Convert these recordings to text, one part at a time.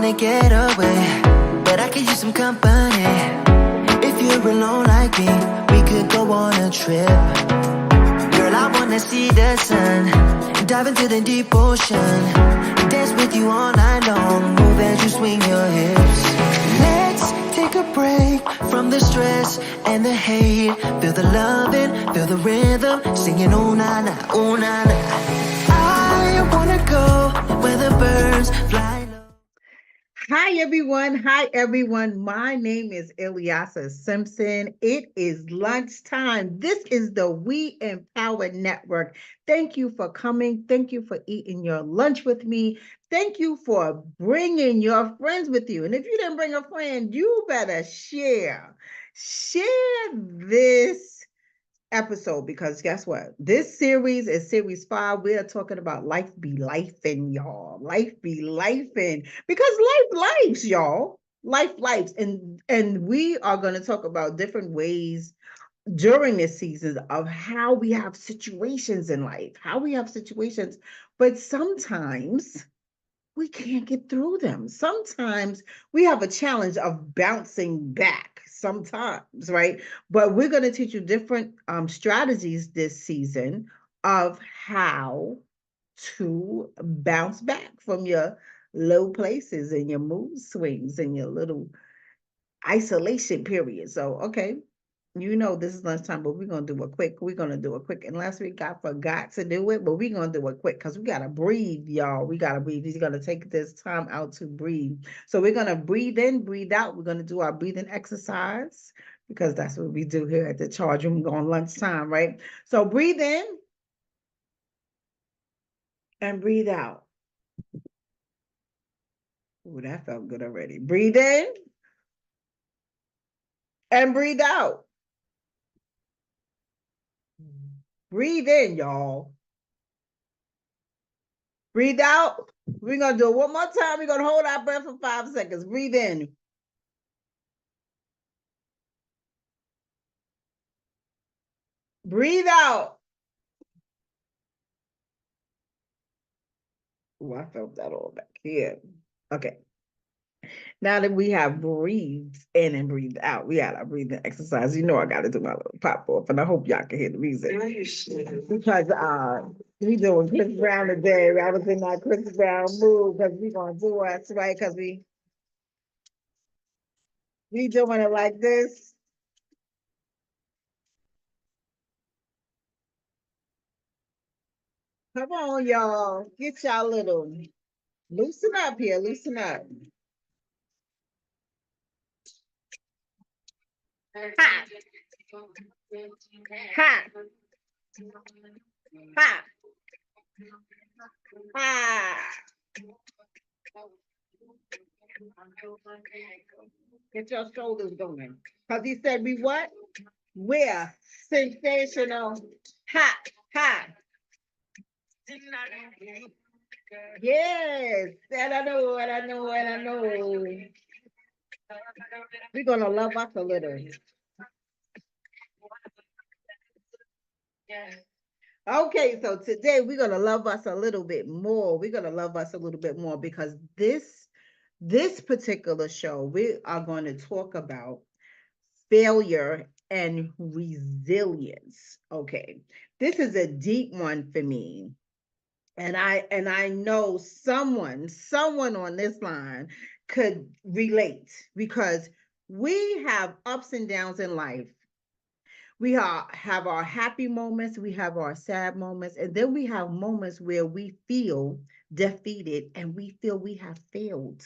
wanna get away, but I could use some company. If you're alone like me, we could go on a trip. Girl, I wanna see the sun, dive into the deep ocean, dance with you all night long, move as you swing your hips. Let's take a break from the stress and the hate. Feel the loving, feel the rhythm, singing oh na na, oh na na. I wanna go where the birds fly low. Hi, everyone. Hi, everyone. My name is Ilyasa Simpson. It is lunchtime. This is the We Empower Network. Thank you for coming. Thank you for eating your lunch with me. Thank you for bringing your friends with you. And if you didn't bring a friend, you better share. Share this episode, because guess what? This series is series 5. We are talking about life be lifing, y'all. Life be lifing, because life y'all. Life lives, and we are going to talk about different ways during this season of how we have situations in life, but sometimes we can't get through them. Sometimes we have a challenge of bouncing back sometimes, right? But we're going to teach you different strategies this season of how to bounce back from your low places and your mood swings and your little isolation period. So, okay, you know this is lunchtime, but we're gonna do a quick. And last week I forgot to do it, but we're gonna do it quick because we gotta breathe, y'all. We gotta breathe. You're gonna take this time out to breathe. So we're gonna breathe in, breathe out. We're gonna do our breathing exercise because that's what we do here at the charge room on lunchtime, right? So breathe in and breathe out. Ooh, that felt good already. Breathe in and breathe out. Breathe in, y'all. Breathe out. We're going to do it one more time. We're going to hold our breath for 5 seconds. Breathe in. Breathe out. Oh, I felt that all back here. Okay. Now that we have breathed in and breathed out, we had our breathing exercise. You know I got to do my little pop off, and I hope y'all can hear the music. Because we doing Chris Brown today. I was in my Chris Brown mood because we gonna do us right because we doing it like this. Come on, y'all. Get y'all little loosen up here. Loosen up. Ha. Ha. Ha. Ha. Get your shoulders going. Because he said we what? We're sensational. Ha. Ha. Yes. And I know, and I know, and I know. We're going to love us a little. Okay, so today we're going to love us a little bit more. We're going to love us a little bit more because this particular show, we are going to talk about failure and resilience. Okay, this is a deep one for me. And I know someone on this line could relate because we have ups and downs in life. We have our happy moments, we have our sad moments, and then we have moments where we feel defeated and we feel we have failed.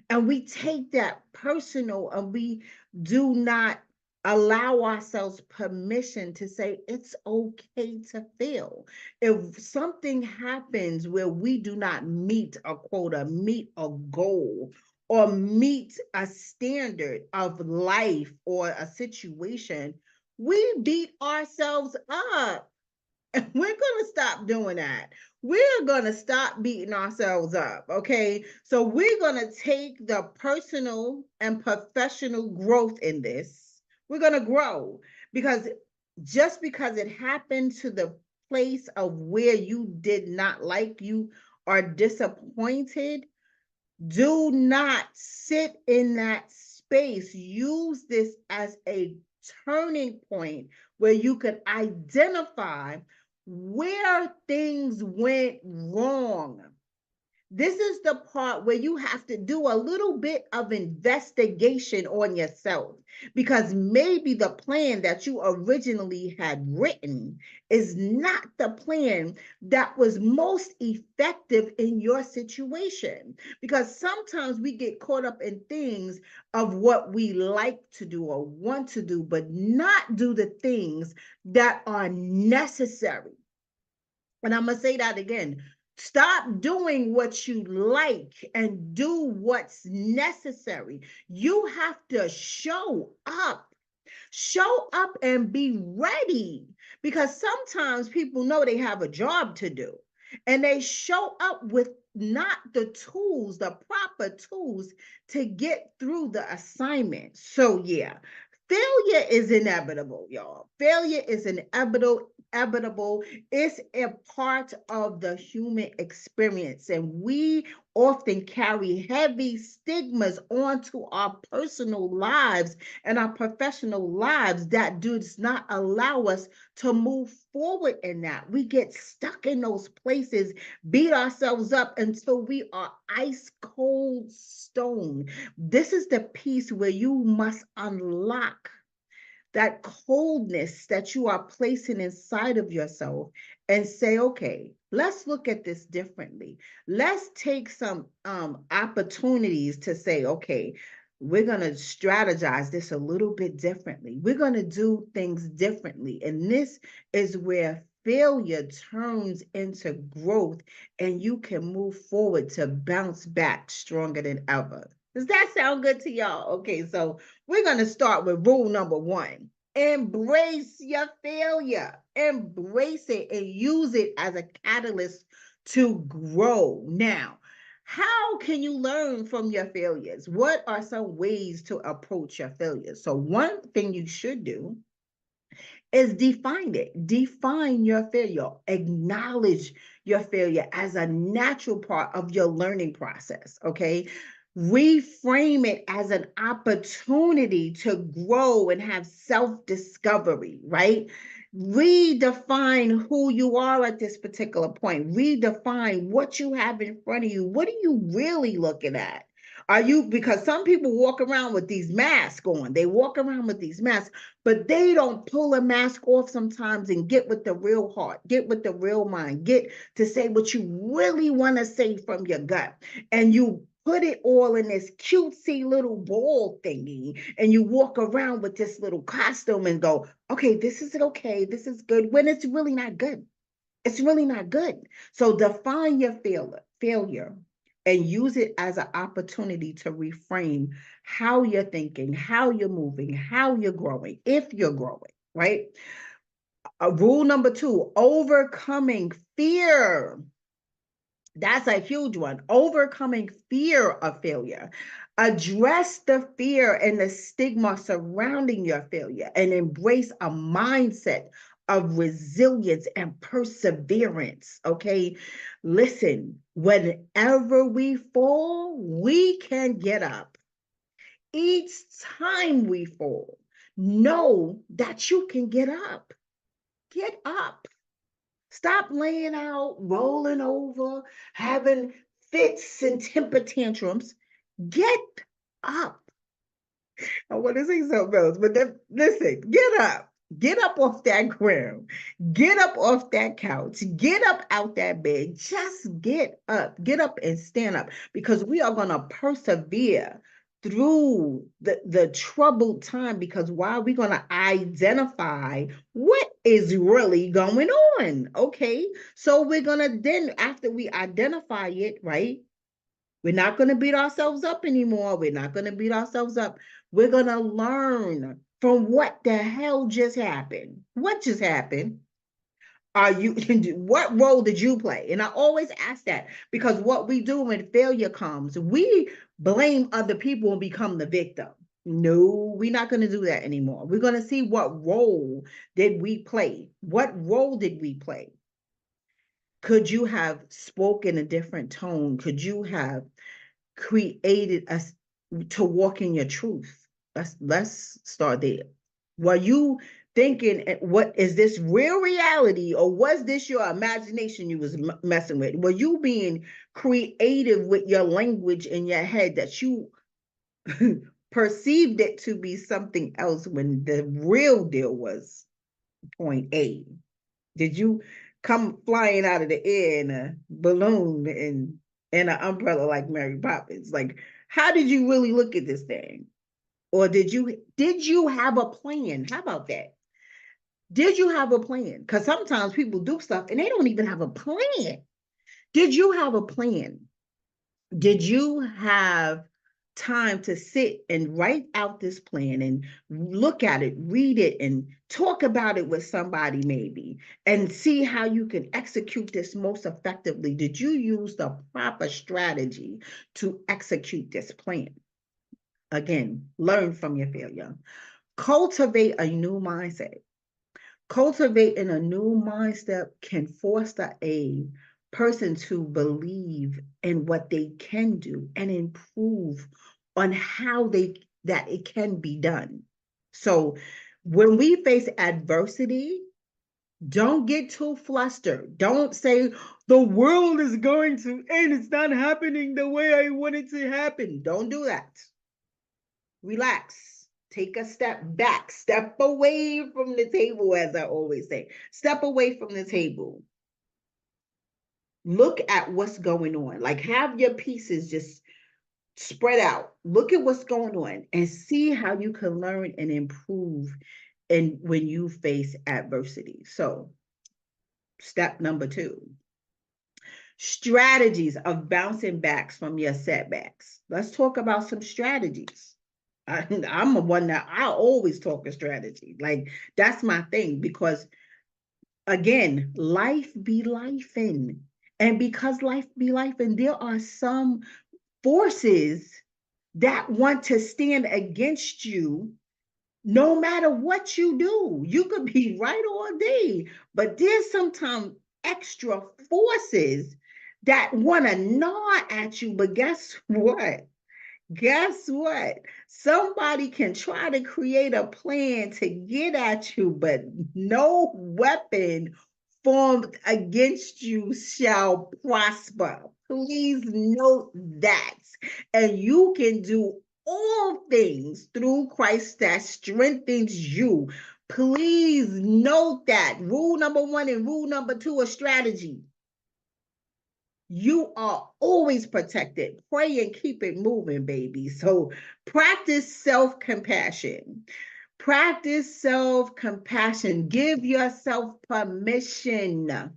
And we take that personal and we do not allow ourselves permission to say it's okay to fail. If something happens where we do not meet a quota, meet a goal, or meet a standard of life or a situation, we beat ourselves up. And we're going to stop doing that. We're going to stop beating ourselves up, okay? So we're going to take the personal and professional growth in this. We're going to grow because just because it happened to the place of where you did not like, you are disappointed, Do not sit in that space. Use this as a turning point where you can identify where things went wrong. This is the part where you have to do a little bit of investigation on yourself, because maybe the plan that you originally had written is not the plan that was most effective in your situation. Because sometimes we get caught up in things of what we like to do or want to do, but not do the things that are necessary. And I'm going to say that again. Stop doing what you like and do what's necessary. You have to show up. Show up and be ready, because sometimes people know they have a job to do and they show up with not the tools, the proper tools to get through the assignment. So, yeah, failure is inevitable, y'all. Failure is inevitable. It's a part of the human experience, and we often carry heavy stigmas onto our personal lives and our professional lives that does not allow us to move forward in that. We get stuck in those places, beat ourselves up until we are ice cold stone. This is the piece where you must unlock that coldness that you are placing inside of yourself and say, okay, let's look at this differently. Let's take some opportunities to say, okay, we're going to strategize this a little bit differently. We're going to do things differently. And this is where failure turns into growth, and you can move forward to bounce back stronger than ever. Does that sound good to y'all? Okay, so we're going to start with rule number one. Embrace your failure. Embrace it and use it as a catalyst to grow. Now, how can you learn from your failures? What are some ways to approach your failures? So, one thing you should do is define it. Define your failure. Acknowledge your failure as a natural part of your learning process. Okay. Reframe it as an opportunity to grow and have self discovery, right? Redefine who you are at this particular point. Redefine what you have in front of you. What are you really looking at? Are you, because some people walk around with these masks on, they walk around with these masks, but they don't pull a mask off sometimes and get with the real heart, get with the real mind, get to say what you really want to say from your gut. And you put it all in this cutesy little ball thingy, and you walk around with this little costume and go, okay, this is okay, this is good, when it's really not good. It's really not good. So define your failure and use it as an opportunity to reframe how you're thinking, how you're moving, how you're growing, if you're growing, right? Rule number two, overcoming fear. That's a huge one. Overcoming fear of failure. Address the fear and the stigma surrounding your failure and embrace a mindset of resilience and perseverance. Okay. Listen, whenever we fall, we can get up. Each time we fall, know that you can get up. Get up. Stop laying out, rolling over, having fits and temper tantrums. Get up. I want to say something else, but then, listen, get up. Get up off that ground. Get up off that couch. Get up out that bed. Just get up. Get up and stand up, because we are going to persevere through the troubled time, because while we're going to identify what is really going on. Okay. So we're going to then, after we identify it, right? We're not going to beat ourselves up anymore. We're not going to beat ourselves up. We're going to learn from what the hell just happened. What just happened? Are you, what role did you play? And I always ask that, because what we do when failure comes, we blame other people and become the victim. No, we're not going to do that anymore. We're going to see what role did we play? What role did we play? Could you have spoken a different tone? Could you have created us to walk in your truth? Let's start there. Were you thinking, what is this real reality, or was this your imagination you was messing with? Were you being creative with your language in your head that you perceived it to be something else when the real deal was point A? Did you come flying out of the air in a balloon and an umbrella like Mary Poppins? Like, how did you really look at this thing? Or did you have a plan? How about that? Did you have a plan? Because sometimes people do stuff and they don't even have a plan. Did you have a plan? Did you have time to sit and write out this plan and look at it, read it, and talk about it with somebody maybe, and see how you can execute this most effectively? Did you use the proper strategy to execute this plan? Again, learn from your failure. Cultivate a new mindset. Cultivating a new mindset can foster a person to believe in what they can do and improve on how that it can be done. So when we face adversity, don't get too flustered. Don't say the world is going to end. It's not happening the way I want it to happen. Don't do that. Relax. Take a step back. Step away from the table, as I always say. Step away from the table. Look at what's going on. Like, have your pieces just spread out. Look at what's going on and see how you can learn and improve and when you face adversity. So, step number 2. Strategies of bouncing back from your setbacks. Let's talk about some strategies. I'm a one that I always talk a strategy. Like, that's my thing, because again, life be lifing. And because life be lifing, there are some forces that want to stand against you no matter what you do. You could be right all day, but there's sometimes extra forces that want to gnaw at you. But guess what? Guess what? Somebody can try to create a plan to get at you, but no weapon formed against you shall prosper. Please note that. And you can do all things through Christ that strengthens you. Please note that. Rule number 1 and rule number 2 are strategy. You are always protected. Pray and keep it moving, baby. So practice self-compassion. Practice self-compassion. Give yourself permission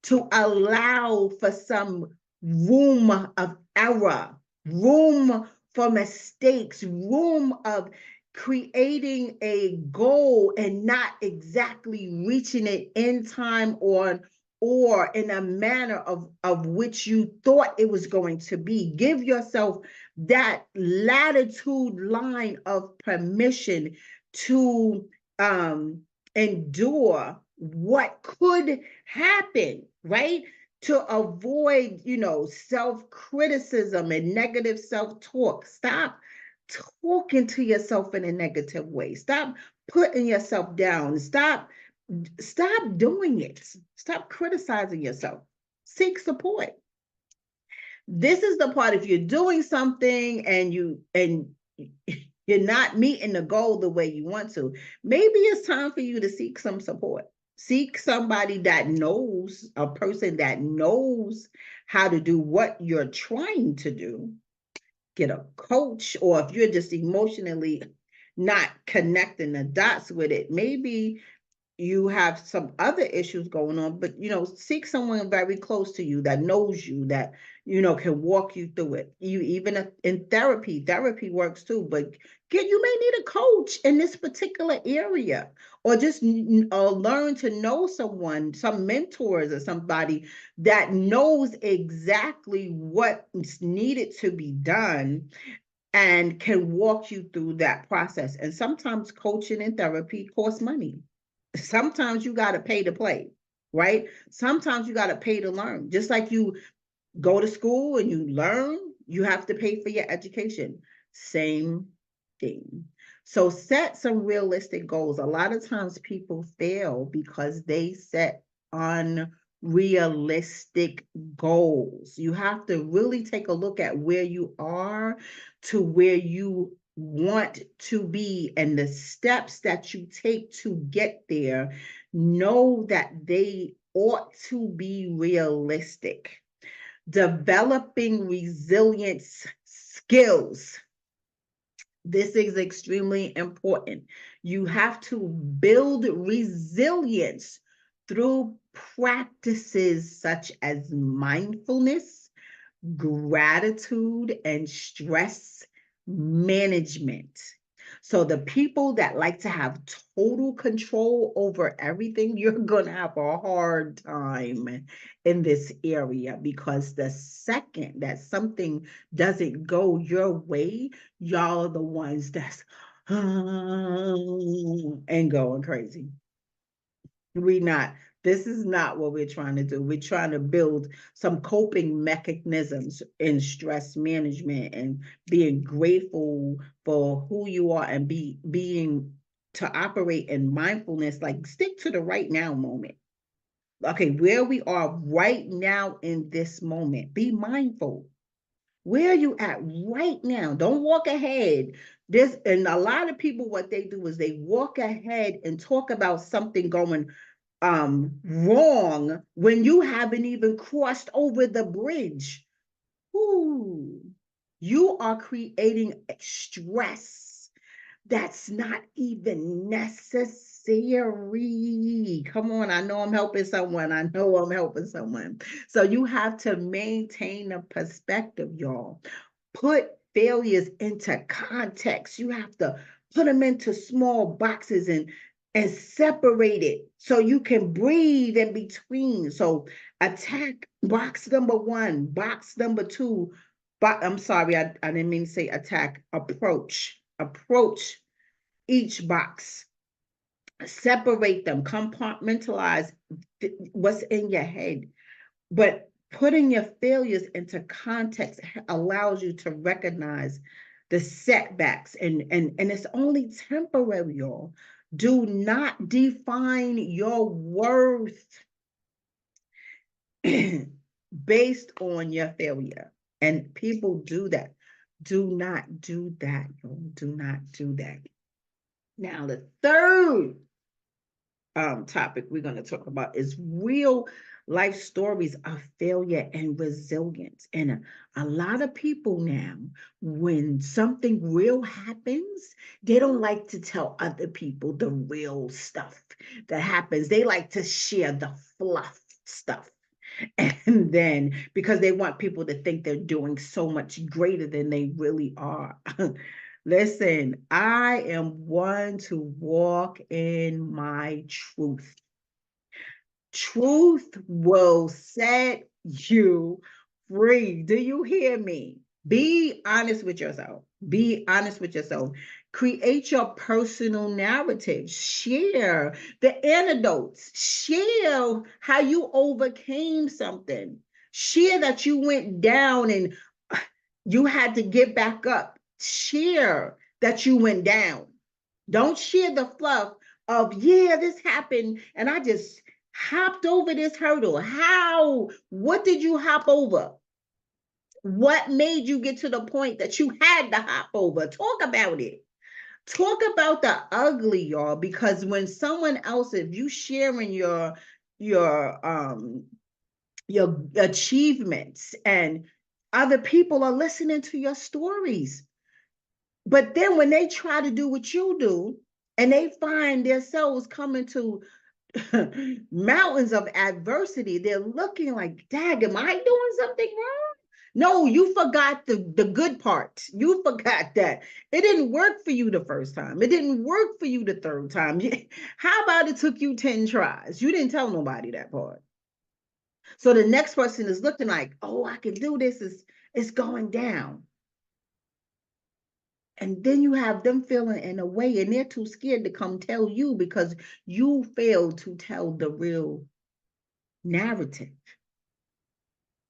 to allow for some room of error, room for mistakes, room of creating a goal and not exactly reaching it in time or in a manner of which you thought it was going to be. Give yourself that latitude line of permission to endure what could happen, right? To avoid, self-criticism and negative self-talk. Stop talking to yourself in a negative way. Stop putting yourself down. Stop doing it. Stop criticizing yourself. Seek support. This is the part, if you're doing something and you're not meeting the goal the way you want to, maybe it's time for you to seek some support. Seek somebody that knows, a person that knows how to do what you're trying to do. Get a coach, or if you're just emotionally not connecting the dots with it, maybe you have some other issues going on, but seek someone very close to you that knows you, that can walk you through it. You even in therapy works too, but you may need a coach in this particular area, or just learn to know someone, some mentors or somebody that knows exactly what's needed to be done and can walk you through that process. And sometimes coaching and therapy costs money. Sometimes you got to pay to play, right? Sometimes you got to pay to learn. Just like you go to school and you learn, You have to pay for your education. Same thing. So set some realistic goals. A lot of times people fail because they set unrealistic goals. You have to really take a look at where you are to where you want to be and the steps that you take to get there. Know that they ought to be realistic. Developing resilience skills. This is extremely important. You have to build resilience through practices such as mindfulness, gratitude, and stress management. So the people that like to have total control over everything, you're going to have a hard time in this area, because the second that something doesn't go your way, y'all are the ones that's and going crazy. We not. This is not what we're trying to do. We're trying to build some coping mechanisms in stress management and being grateful for who you are and being to operate in mindfulness. Like, stick to the right now moment. Okay, where we are right now in this moment. Be mindful. Where are you at right now? Don't walk ahead. This, and a lot of people, what they do is they walk ahead and talk about something going wrong when you haven't even crossed over the bridge. Ooh, you are creating stress that's not even necessary. Come on, I know I'm helping someone. I know I'm helping someone. So you have to maintain a perspective, y'all. Put failures into context. You have to put them into small boxes and separate it so you can breathe in between. So attack box number one, box number two. I'm sorry, I didn't mean to say attack. Approach each box. Separate them, compartmentalize what's in your head. But putting your failures into context allows you to recognize the setbacks, and it's only temporary, y'all. Do not define your worth based on your failure. And people do that. Do not do that, y'all. Do not do that. Now, the third topic we're going to talk about is real life stories of failure and resilience. And a lot of people now, when something real happens, they don't like to tell other people the real stuff that happens. They like to share the fluff stuff. And then, because they want people to think they're doing so much greater than they really are. Listen, I am one to walk in my truth. Truth will set you free. Do you hear me? Be honest with yourself. Be honest with yourself. Create your personal narrative. Share the anecdotes. Share how you overcame something. Share that you went down and you had to get back up. Share that you went down. Don't share the fluff of, yeah, this happened and I just hopped over this hurdle. How? What did you hop over? What made you get to the point that you had to hop over? Talk about it. Talk about the ugly, y'all, because when someone else, if you sharing your achievements and other people are listening to your stories, but then when they try to do what you do and they find themselves coming to mountains of adversity, they're looking like, dag, am I doing something wrong? No, you forgot the good part. You forgot that it didn't work for you the first time. It didn't work for you the third time. How about it took you 10 tries? You didn't tell nobody that part. So the next person is looking like, oh, I can do this. It's going down. And then you have them feeling in a way, and they're too scared to come tell you because you failed to tell the real narrative.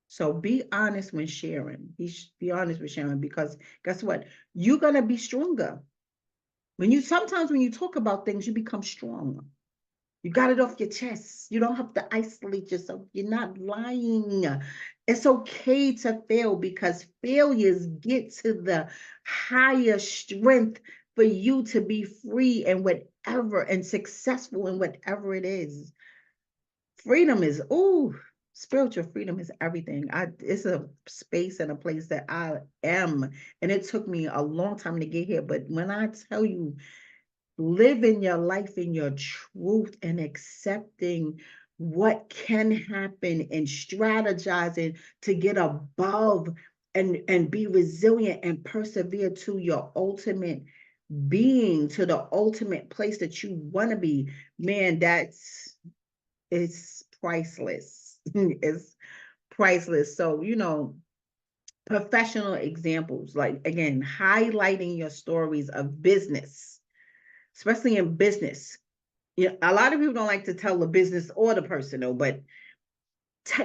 So be honest when sharing. Be honest with sharing, because guess what? You're gonna be stronger. Sometimes when you talk about things, you become stronger. You got it off your chest. You don't have to isolate yourself. You're not lying. It's okay to fail, because failures get to the higher strength for you to be free and whatever, and successful in whatever it is. Freedom is, spiritual freedom is everything. It's a space and a place that I am. And it took me a long time to get here. But when I tell you, living your life in your truth and accepting what can happen and strategizing to get above and be resilient and persevere to your ultimate being, to the ultimate place that you want to be, man, it's priceless. It's priceless. So, professional examples, like again, highlighting your stories of business, especially in business. A lot of people don't like to tell the business or the personal, but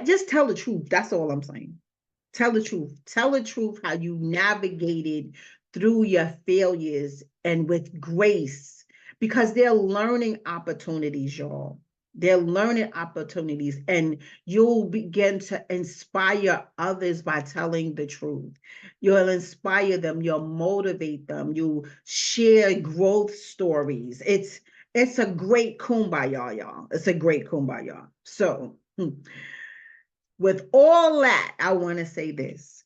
just tell the truth. That's all I'm saying. Tell the truth. Tell the truth how you navigated through your failures and with grace, because they're learning opportunities, y'all. They're learning opportunities, and you'll begin to inspire others by telling the truth. You'll inspire them, you'll motivate them, you share growth stories. It's a great kumbaya, y'all. It's a great kumbaya. So, with all that, I want to say this.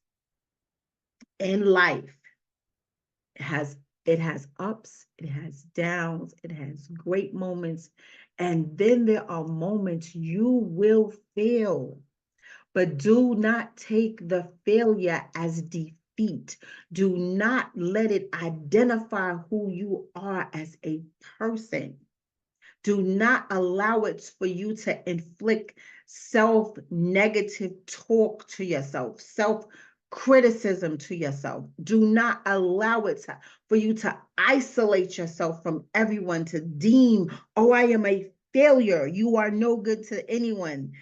In life, it has it has ups, it has downs, it has great moments, and then there are moments you will fail. But do not take the failure as defeat. Do not let it identify who you are as a person. Do not allow it for you to inflict self-negative talk to yourself, self-criticism to yourself. Do not allow it for you to isolate yourself from everyone, to deem, oh, I am a failure. You are no good to anyone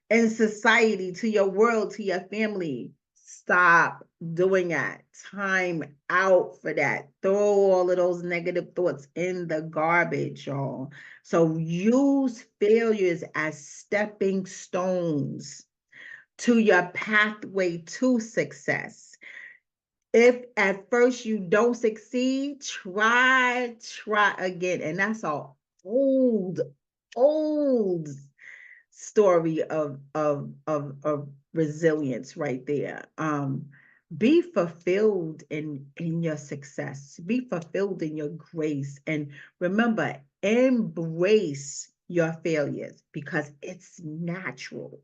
in society, to your world, to your family. Stop doing that. Time out for that. Throw all of those negative thoughts in the garbage, y'all. So use failures as stepping stones to your pathway to success. If at first you don't succeed, try again. And that's all old story of resilience right there. Be fulfilled in your success. Be fulfilled in your grace. And remember, embrace your failures, because it's natural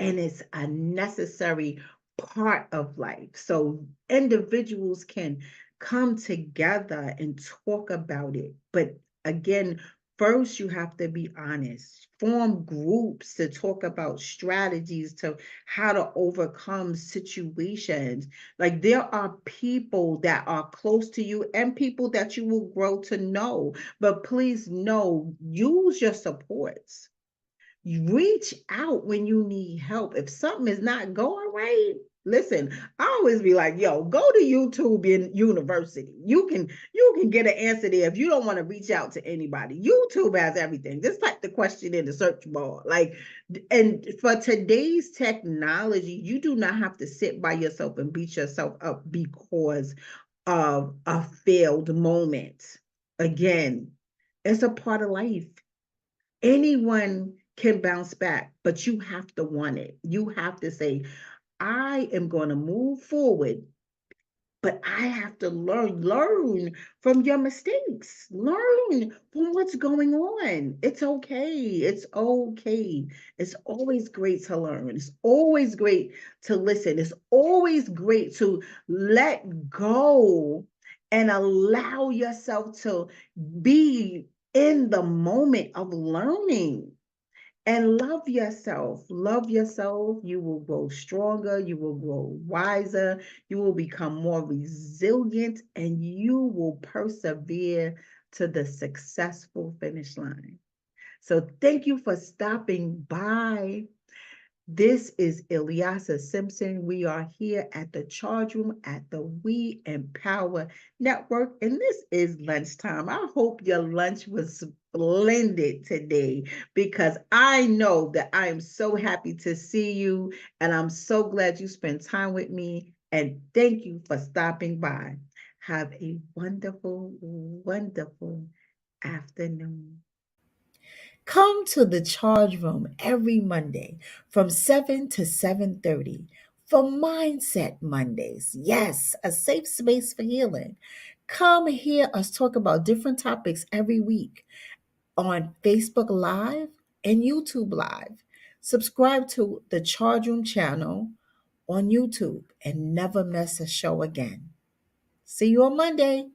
and it's a necessary part of life. So individuals can come together and talk about it. But again, first you have to be honest. Form groups to talk about strategies to how to overcome situations. Like, there are people that are close to you and people that you will grow to know. But please know, use your supports. Reach out when you need help. If something is not going right, listen, I always be like, yo, go to YouTube in university. You can get an answer there. If you don't want to reach out to anybody, YouTube has everything. Just type the question in the search bar. Like, and for today's technology, you do not have to sit by yourself and beat yourself up because of a failed moment. Again, it's a part of life. Anyone can bounce back, but you have to want it. You have to say, I am going to move forward, but I have to learn from your mistakes, learn from what's going on. It's okay. It's okay. It's always great to learn. It's always great to listen. It's always great to let go and allow yourself to be in the moment of learning. And love yourself. Love yourself. You will grow stronger. You will grow wiser. You will become more resilient, and you will persevere to the successful finish line. So thank you for stopping by. This is Ilyasa Simpson. We are here at the charge room at the We Empower Network, and this is lunchtime. I hope your lunch was splendid today because I know that I am so happy to see you, and I'm so glad you spent time with me. And thank you for stopping by. Have a wonderful, wonderful afternoon. Come to the charge room every Monday from 7 to 7:30 for Mindset Mondays. Yes, a safe space for healing. Come hear us talk about different topics every week on Facebook Live and YouTube Live. Subscribe to the Charge Room channel on YouTube and never miss a show again. See you on Monday.